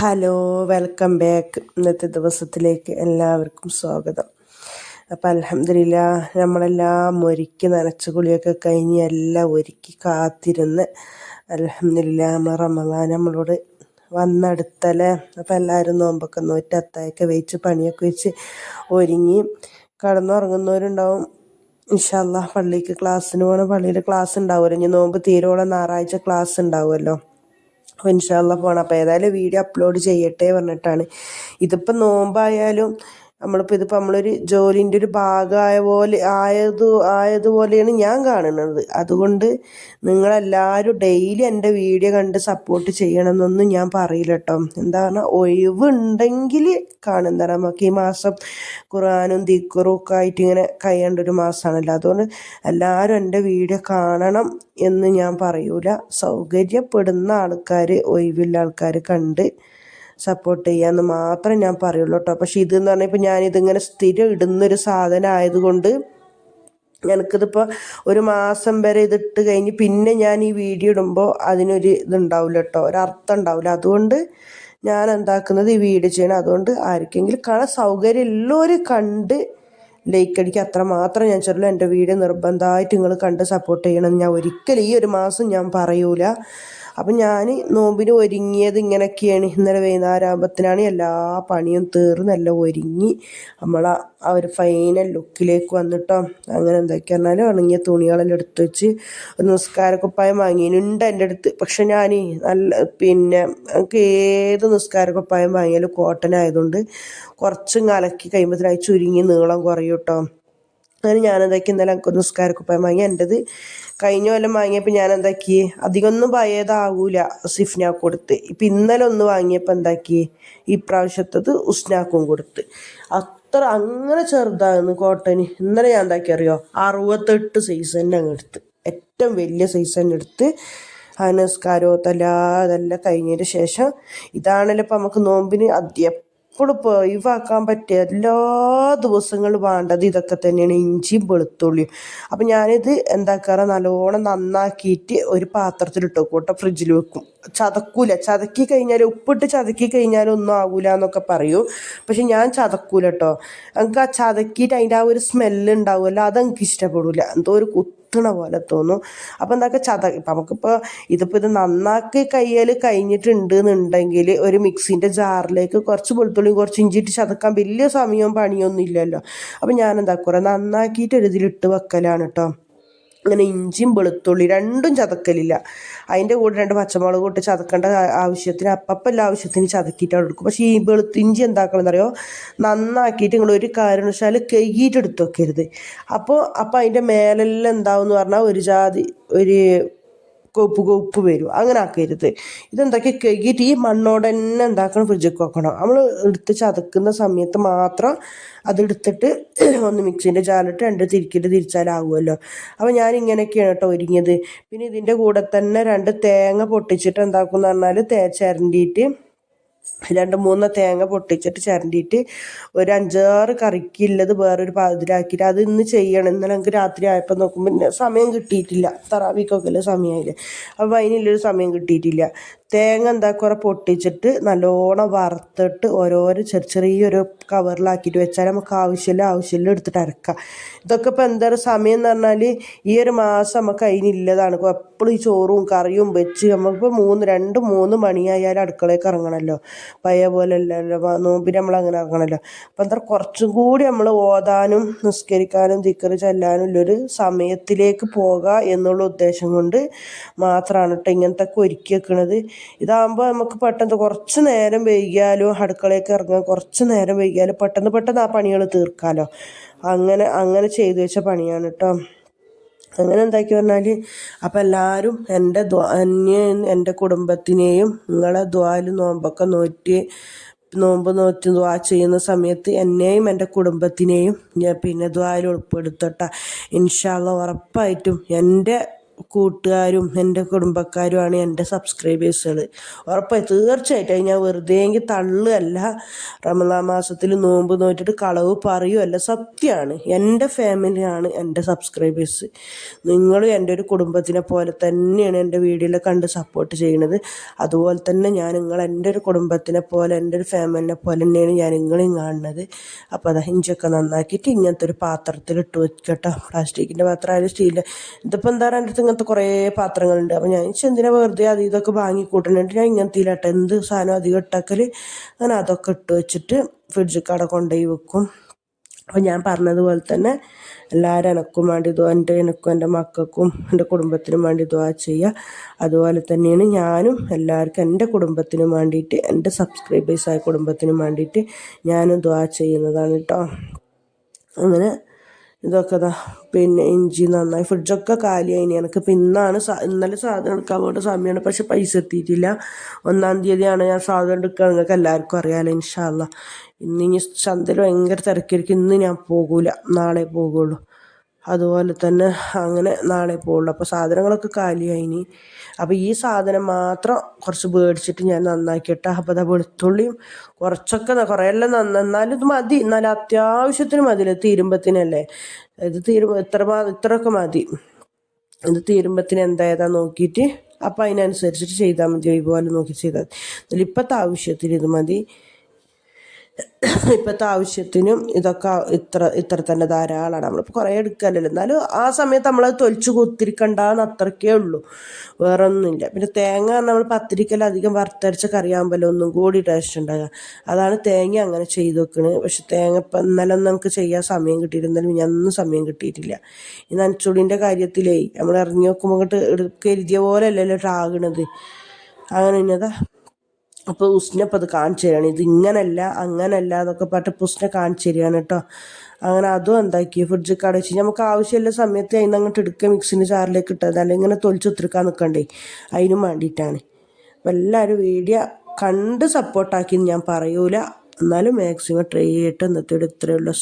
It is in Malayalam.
Hello, welcome back. ഇന്നത്തെ ദിവസത്തിലേക്ക് എല്ലാവർക്കും സ്വാഗതം. അപ്പം അൽഹംദുലില്ലാഹ് നമ്മളെല്ലാം ഒരുക്കി നനച്ച കുളിയൊക്കെ കഴിഞ്ഞ് എല്ലാം ഒരുക്കി കാത്തിരുന്ന് അൽഹംദുലില്ലാഹ് നമ്മൾ റമളാൻ നമ്മളോട് വന്നെടുത്തല്ലേ. അപ്പം എല്ലാവരും നോമ്പൊക്കെ നോറ്റ് അത്തായൊക്കെ വെച്ച് പണിയൊക്കെ വെച്ച് ഒരുങ്ങി കടന്നുറങ്ങുന്നവരുണ്ടാവും. ഇൻഷാ അല്ലാഹ് പള്ളിക്ക് ക്ലാസ്സിന് പോകണം. പള്ളിയിൽ ക്ലാസ് ഉണ്ടാവുമല്ലോ, ഇനി നോമ്പ് തീരോളം ഞായറാഴ്ച ക്ലാസ് ഉണ്ടാവുമല്ലോ. അപ്പോൾ ഇൻഷാ അല്ലാഹ് പോകണം. അപ്പോൾ ഏതായാലും വീഡിയോ അപ്ലോഡ് ചെയ്യട്ടെ പറഞ്ഞിട്ടാണ്. ഇതിപ്പോൾ നോമ്പായാലും ഇതിപ്പോൾ നമ്മളൊരു ജോലിൻ്റെ ഒരു ഭാഗമായ പോലെ ആയതുപോലെയാണ് ഞാൻ കാണുന്നത്. അതുകൊണ്ട് നിങ്ങളെല്ലാവരും ഡെയിലി എൻ്റെ വീഡിയോ കണ്ട് സപ്പോർട്ട് ചെയ്യണമെന്നൊന്നും ഞാൻ പറയില്ല കേട്ടോ. എന്താ പറഞ്ഞാൽ ഒഴിവുണ്ടെങ്കിൽ കാണുന്ന നമുക്ക് ഈ മാസം ഖുർആനും ദിക്റും ഒക്കെ ആയിട്ട് ഇങ്ങനെ കഴിയേണ്ട ഒരു മാസമാണല്ലോ. അതുകൊണ്ട് എല്ലാവരും എൻ്റെ വീഡിയോ കാണണം എന്ന് ഞാൻ പറയൂല. സൗകര്യപ്പെടുന്ന ആൾക്കാർ, ഒഴിവുള്ള ആൾക്കാർ കണ്ട് സപ്പോർട്ട് ചെയ്യാമെന്ന് മാത്രമേ ഞാൻ പറയുള്ളൂ കേട്ടോ. പക്ഷെ ഇതെന്ന് പറഞ്ഞാൽ ഇപ്പോൾ ഞാനിതിങ്ങനെ സ്ഥിരം ഇടുന്നൊരു സാധനം ആയതുകൊണ്ട് എനിക്കിതിപ്പോൾ ഒരു മാസം വരെ ഇതിട്ട് കഴിഞ്ഞ് പിന്നെ ഞാൻ ഈ വീഡിയോ ഇടുമ്പോൾ അതിനൊരു ഇതുണ്ടാവില്ല കേട്ടോ, ഒരർത്ഥം ഉണ്ടാവില്ല. അതുകൊണ്ട് ഞാൻ എന്താക്കുന്നത്, ഈ വീഡിയോ ചെയ്യണം. അതുകൊണ്ട് ആർക്കെങ്കിലും കാണാൻ സൗകര്യം ഉള്ളവർ കണ്ട് ലൈക്ക് അടിക്കുക, അത്ര മാത്രം ഞാൻ ചെറുള്ളൂ. എൻ്റെ വീഡിയോ നിർബന്ധമായിട്ട് നിങ്ങൾ കണ്ട് സപ്പോർട്ട് ചെയ്യണം. ഞാൻ ഒരിക്കലും ഈ ഒരു മാസം ഞാൻ പറയൂല. അപ്പം ഞാൻ നോമ്പിന് ഒരുങ്ങിയത് ഇങ്ങനെയൊക്കെയാണ്. ഇന്നലെ വൈകുന്നേരം ആകുമ്പോഴത്തേനാണ് എല്ലാ പണിയും തീർന്ന് എല്ലാം ഒരുങ്ങി നമ്മൾ ആ ഒരു ഫൈനൽ ലുക്കിലേക്ക് വന്നിട്ടോ. അങ്ങനെ എന്തൊക്കെ പറഞ്ഞാലും ഉണങ്ങിയ തുണികളെല്ലാം എടുത്ത് വെച്ച് ഒരു നിസ്കാരക്കുപ്പായം വാങ്ങിയിട്ടുണ്ട് എൻ്റെ അടുത്ത്. പക്ഷെ ഞാൻ നമുക്ക് ഏത് നിസ്കാരക്കുപ്പായം വാങ്ങിയാലും കോട്ടൺ ആയതുകൊണ്ട് കുറച്ചും കലക്കി കഴിയുമ്പോഴത്തേനായി ചുരുങ്ങി നീളം കുറയും കേട്ടോ. അങ്ങനെ ഞാനെന്താക്കി, ഇന്നലെ എനിക്ക് നിസ്കാരക്കുപ്പായം വാങ്ങി. എൻ്റെത് കഴിഞ്ഞ കൊല്ലം വാങ്ങിയപ്പോൾ ഞാൻ എന്താക്കി, അധികമൊന്നും പഴയതാകൂല, സിഫ്നാക്ക് കൊടുത്ത്. ഇപ്പം ഇന്നലെ ഒന്ന് വാങ്ങിയപ്പോൾ എന്താക്കി, ഈ പ്രാവശ്യത്തത് ഉസ്നാക്കും കൊടുത്ത്. അങ്ങനെ ചെറുതായിരുന്നു കോട്ടന്. ഇന്നലെ ഞാൻ എന്താക്കി അറിയോ, 68 സൈസ് തന്നെ അങ്ങ് എടുത്ത്, ഏറ്റവും വലിയ സൈസ് തന്നെ എടുത്ത്. ആ അതെല്ലാം കഴിഞ്ഞതിന് ശേഷം ഇതാണല്ലോ ഇപ്പം നമുക്ക് നോമ്പിന് എപ്പോഴും ഇപ്പോൾ ഒഴിവാക്കാൻ പറ്റിയ എല്ലാ ദിവസങ്ങളും വേണ്ടത് ഇതൊക്കെ തന്നെയാണ്, ഇഞ്ചിയും വെളുത്തുള്ളിയും. അപ്പം ഞാനിത് എന്താക്കാറ്, നല്ലോണം നന്നാക്കിയിട്ട് ഒരു പാത്രത്തിലിട്ട് വെക്കും കേട്ടോ, ഫ്രിഡ്ജിൽ വെക്കും. ചതക്കൂല, ചതക്കി കഴിഞ്ഞാൽ ഉപ്പിട്ട് ചതക്കി കഴിഞ്ഞാൽ ഒന്നും ആകൂല എന്നൊക്കെ പറയൂ. പക്ഷെ ഞാൻ ചതക്കൂല കേട്ടോ. എനിക്ക് ആ ചതക്കിയിട്ട് അതിൻ്റെ ആ ഒരു സ്മെല്ല് ഉണ്ടാവുമല്ലോ, അതെനിക്ക് ഇഷ്ടപ്പെടില്ല. എന്തോ ഒരു കുത്തണ പോലെ തോന്നും. അപ്പം ഇപ്പം നമുക്കിപ്പോൾ ഇത് നന്നാക്കി കഴിഞ്ഞിട്ടുണ്ട് എന്നുണ്ടെങ്കിൽ ഒരു മിക്സിൻ്റെ ജാറിലേക്ക് കുറച്ച് വെളുത്തുള്ളിയും കുറച്ച് ഇഞ്ചിയിട്ട് ചതക്കാൻ വലിയ സമയവും പണിയൊന്നും ഇല്ലല്ലോ. അപ്പം ഞാൻ എന്താക്കുക, നന്നാക്കിയിട്ട് ഒരു ഇതിലിട്ട് വെക്കലാണ് കേട്ടോ. അങ്ങനെ ഇഞ്ചിയും വെളുത്തുള്ളി രണ്ടും ചതക്കലില്ല. അതിൻ്റെ കൂടെ 2 പച്ചമുളക് ഇട്ട് ചതക്കേണ്ട ആവശ്യത്തിന് എല്ലാ ആവശ്യത്തിന് ചതക്കിയിട്ട് അവിടെ എടുക്കും. പക്ഷേ ഈ ഇഞ്ചി എന്താക്കണമെന്നറിയോ, നന്നാക്കിയിട്ട് നിങ്ങൾ ഒരു കാരണവശാൽ കഴുകിയിട്ട് എടുത്ത് വെക്കരുത്. അപ്പോൾ അതിൻ്റെ മേലെല്ലാം എന്താവെന്ന് പറഞ്ഞാൽ ഒരു കൊപ്പ് വരും. അങ്ങനെ ആക്കരുത്. ഇതെന്താക്കി കഴുകിയിട്ട് ഈ മണ്ണോടെ തന്നെ എന്താക്കണം, ഫ്രിഡ്ജിൽ വെക്കണം. നമ്മൾ എടുത്ത് ചതക്കുന്ന സമയത്ത് മാത്രം അതെടുത്തിട്ട് ഒന്ന് മിക്സിൻ്റെ ജാറിലിട്ട് 2 തിരിച്ചാലാകുമല്ലോ. അപ്പോൾ ഞാൻ ഇങ്ങനെയൊക്കെയാണ് കേട്ടോ ഒരുങ്ങിയത്. പിന്നെ ഇതിൻ്റെ കൂടെ തന്നെ 2 തേങ്ങ പൊട്ടിച്ചിട്ട് എന്താക്കും എന്ന് പറഞ്ഞാൽ ചിരണ്ടിയിട്ട് 2-3 തേങ്ങ പൊട്ടിച്ചിട്ട് ചിരണ്ടിയിട്ട് ഒരു 5-6 കറിക്കുള്ളത് വേറൊരു പാത്രത്തിലാക്കിയിട്ട് അത് ഇന്ന് ചെയ്യണം. ഇന്നലെ എനിക്ക് രാത്രി ആയപ്പോൾ നോക്കുമ്പോൾ സമയം കിട്ടിയിട്ടില്ല, തറാവിക്കൊക്കെ സമയമായില്ലേ. അപ്പോൾ അതിനുള്ളൊരു സമയം കിട്ടിയിട്ടില്ല. തേങ്ങ എന്താക്കുക, പൊട്ടിച്ചിട്ട് നല്ലോണം വറുത്തിട്ട് ഓരോരോ ചെറിയൊരു കവറിലാക്കിയിട്ട് വെച്ചാൽ നമുക്ക് ആവശ്യമില്ല എടുത്തിട്ട് അരക്കാം. ഇതൊക്കെ ഇപ്പോൾ എന്തായാലും സമയം എന്ന് പറഞ്ഞാൽ ഈ ഒരു മാസം നമുക്ക് അതിനുള്ളതാണ്. എപ്പോഴും ഈ ചോറും കറിയും വെച്ച് നമുക്കിപ്പോൾ 2-3 മണിയായാലും അടുക്കളയ്ക്ക് ഇറങ്ങണമല്ലോ. പഴയ പോലെ അല്ലല്ലോ, നോമ്പിന് നമ്മളങ്ങനെ ഇറങ്ങണമല്ലോ. അപ്പം കുറച്ചും കൂടി നമ്മൾ ഓതാനും നിസ്കരിക്കാനും ദിക്ർ ചെല്ലാനും ഉള്ളൊരു സമയത്തിലേക്ക് പോകുക എന്നുള്ള ഉദ്ദേശം കൊണ്ട് മാത്രമാണ് കേട്ടോ ഇങ്ങനത്തെ ഒക്കെ ഒരുക്കി വെക്കണത്. ഇതാകുമ്പോൾ നമുക്ക് പെട്ടെന്ന് കുറച്ച് നേരം വൈകിയാലും അടുക്കളയ്ക്ക് ഇറങ്ങാൻ കുറച്ച് നേരം വൈകിയാലും പെട്ടെന്ന് ആ പണികൾ തീർക്കാമല്ലോ. അങ്ങനെ ചെയ്തു വെച്ച പണിയാണ് കേട്ടോ. അങ്ങനെ എന്താക്കി പറഞ്ഞാൽ അപ്പം എല്ലാവരും എൻ്റെ കുടുംബത്തിനെയും നിങ്ങളെ ദ്വായിൽ നോമ്പൊക്കെ നോമ്പ് നോറ്റ് ദ്വാ ചെയ്യുന്ന സമയത്ത് എന്നെയും എൻ്റെ കുടുംബത്തിനെയും പിന്നെ ദ്വായിൽ ഉൾപ്പെടുത്തട്ടെ. ഇൻഷാ അല്ലാഹ് ഉറപ്പായിട്ടും എൻ്റെ കൂട്ടുകാരും എൻ്റെ കുടുംബക്കാരുമാണ് എൻ്റെ സബ്സ്ക്രൈബേഴ്സുകൾ. ഉറപ്പായി തീർച്ചയായിട്ടും ഞാൻ വെറുതെയെങ്കിൽ തള്ളുകയല്ല, റമദാൻ മാസത്തിൽ നോമ്പ് നോറ്റിട്ട് കളവ് പറയുമല്ല, സത്യമാണ്. എൻ്റെ ഫാമിലിയാണ് എൻ്റെ സബ്സ്ക്രൈബേഴ്സ്. നിങ്ങളും എൻ്റെ ഒരു കുടുംബത്തിനെ പോലെ തന്നെയാണ് എൻ്റെ വീഡിയോയിൽ കണ്ട് സപ്പോർട്ട് ചെയ്യുന്നത്. അതുപോലെ തന്നെ ഞാൻ എൻ്റെ ഒരു കുടുംബത്തിനെ പോലെ, എൻ്റെ ഒരു ഫാമിലിനെ പോലെ തന്നെയാണ് ഞാൻ നിങ്ങളെയും കാണുന്നത്. അപ്പോൾ അത് ഇഞ്ചൊക്കെ നന്നാക്കിയിട്ട് ഇങ്ങനത്തെ ഒരു പാത്രത്തിൽ ഇട്ട് വെക്കട്ടോ. പ്ലാസ്റ്റിക്കിൻ്റെ പാത്രം ആയാലും സ്റ്റീലിൻ്റെ. ഇതിപ്പോൾ എന്താ പറയുക, എൻ്റെ അടുത്ത് ഇങ്ങനത്തെ കുറേ പാത്രങ്ങളുണ്ട്. അപ്പോൾ ഞാൻ എന്തിനാ വെറുതെ അത് ഇതൊക്കെ വാങ്ങി കൂട്ടുന്നുണ്ട്, ഞാൻ ഇങ്ങനത്തെ ഇല്ലാട്ടെ എന്ത് സാധനം അധികം ഇട്ടാക്കൽ, അങ്ങനെ അതൊക്കെ ഇട്ട് വെച്ചിട്ട് ഫ്രിഡ്ജിൽ കട കൊണ്ടുപോയി വെക്കും. അപ്പോൾ ഞാൻ പറഞ്ഞതുപോലെ തന്നെ എല്ലാവരും എനക്കും വേണ്ടി എനിക്കും എൻ്റെ മക്കൾക്കും എൻ്റെ കുടുംബത്തിനും വേണ്ടി ദുആ ചെയ്യുക. അതുപോലെ തന്നെയാണ് ഞാനും എല്ലാവർക്കും എൻ്റെ കുടുംബത്തിനും വേണ്ടിയിട്ട്, എൻ്റെ സബ്സ്ക്രൈബേഴ്സായ കുടുംബത്തിനും വേണ്ടിയിട്ട് ഞാനും ദുആ ചെയ്യുന്നതാണ് കേട്ടോ. അങ്ങനെ ഇതൊക്കെ പിന്നെ ഇഞ്ചി നന്നായി, ഫ്രിഡ്ജൊക്കെ കാലിയായിനി. എനിക്കിപ്പോൾ ഇന്നലെ സാധനം എടുക്കാൻ വേണ്ട സമയമാണ്, പക്ഷെ പൈസ എത്തിയിട്ടില്ല. 1-ാം തീയതിയാണ് ഞാൻ സാധനം എടുക്കുക, നിങ്ങൾക്ക് എല്ലാവർക്കും അറിയാമല്ലോ. ഇൻഷാ അല്ലാ ഇനി ചന്തയിൽ ഭയങ്കര തിരക്കായിരിക്കും. ഇന്ന് ഞാൻ പോകൂല, നാളെ പോകുള്ളൂ. അതുപോലെ തന്നെ അങ്ങനെ നാളെ പോകുള്ളൂ. അപ്പോൾ സാധനങ്ങളൊക്കെ കാലിയായിനി. അപ്പോൾ ഈ സാധനം മാത്രം കുറച്ച് മേടിച്ചിട്ട് ഞാൻ നന്നാക്കിയിട്ട്, അപ്പോൾ അതാ വെളുത്തുള്ളിയും കുറച്ചൊക്കെ കുറേയെല്ലാം എന്നാലും ഇത് മതി, എന്നാലും അത്യാവശ്യത്തിന് മതിയില്ല, തീരുമ്പത്തിനല്ലേ ഇത് ഇത്രയൊക്കെ മതി. ഇത് തീരുമ്പത്തിന് എന്തായതാ നോക്കിയിട്ട് അപ്പോൾ അതിനനുസരിച്ചിട്ട് ചെയ്താൽ മതി, ഇതുപോലെ നോക്കി ചെയ്താൽ മതി. ഇപ്പോഴത്തെ ആവശ്യത്തിന് ഇത് മതി. ഇപ്പോഴത്തെ ആവശ്യത്തിനും ഇതൊക്കെ ഇത്ര തന്നെ ധാരാളമാണ്. നമ്മളിപ്പോൾ കുറേ എടുക്കാമല്ലോ, എന്നാലും ആ സമയത്ത് നമ്മളത് തൊലിച്ച് കുത്തിരിക്കണ്ടെന്ന് അത്രയ്ക്കേ ഉള്ളൂ, വേറെ ഒന്നുമില്ല. പിന്നെ തേങ്ങ നമ്മൾ പത്തിരിക്കെല്ലാം അധികം വറുത്തരച്ച കറിയാകുമ്പോൾ ഒന്നും കൂടി ടേസ്റ്റ് ഉണ്ടാകുക, അതാണ് തേങ്ങ അങ്ങനെ ചെയ്ത് വെക്കുന്നത്. പക്ഷെ തേങ്ങ ഇപ്പം ഇന്നലെ ഒന്നും നമുക്ക് ചെയ്യാൻ സമയം കിട്ടിയിരുന്നാലും ഞാനൊന്നും സമയം കിട്ടിയിട്ടില്ല. ഈ നനച്ചുള്ളിൻ്റെ കാര്യത്തിലേ നമ്മൾ ഇറങ്ങി നോക്കുമ്പോൾ ഇങ്ങോട്ട് കരുതിയ പോലെ അല്ലല്ലോ ആകണത്. അങ്ങനെ ഇന്നതാ അപ്പോൾ ഉസ്നപ്പം അത് കാണിച്ചു തരികയാണ്, ഇത് ഇങ്ങനല്ല അങ്ങനല്ല എന്നൊക്കെ പറഞ്ഞിട്ട് ഉസ്നെ കാണിച്ചു തരികയാണ് കേട്ടോ. അങ്ങനെ അതും എന്താക്കി ഫ്രിഡ്ജിൽ കടച്ച് നമുക്ക് ആവശ്യമുള്ള സമയത്ത് അതിന് അങ്ങോട്ട് എടുക്കുക, മിക്സിൻ്റെ ചാറിലേക്ക് ഇട്ടത്, അല്ലെങ്കിൽ ഇങ്ങനെ തൊലിച്ചുത്തിരിക്കാൻ നിൽക്കണ്ടേ, അതിനും വേണ്ടിയിട്ടാണ്. അപ്പം എല്ലാവരും വീഡിയോ കണ്ട് സപ്പോർട്ടാക്കി ഞാൻ പറയൂല, എന്നാലും മാക്സിമം ട്രൈ ചെയ്തിട്ട് ഇന്നത്തെ ഇത്രയേ ഉള്ളൂ.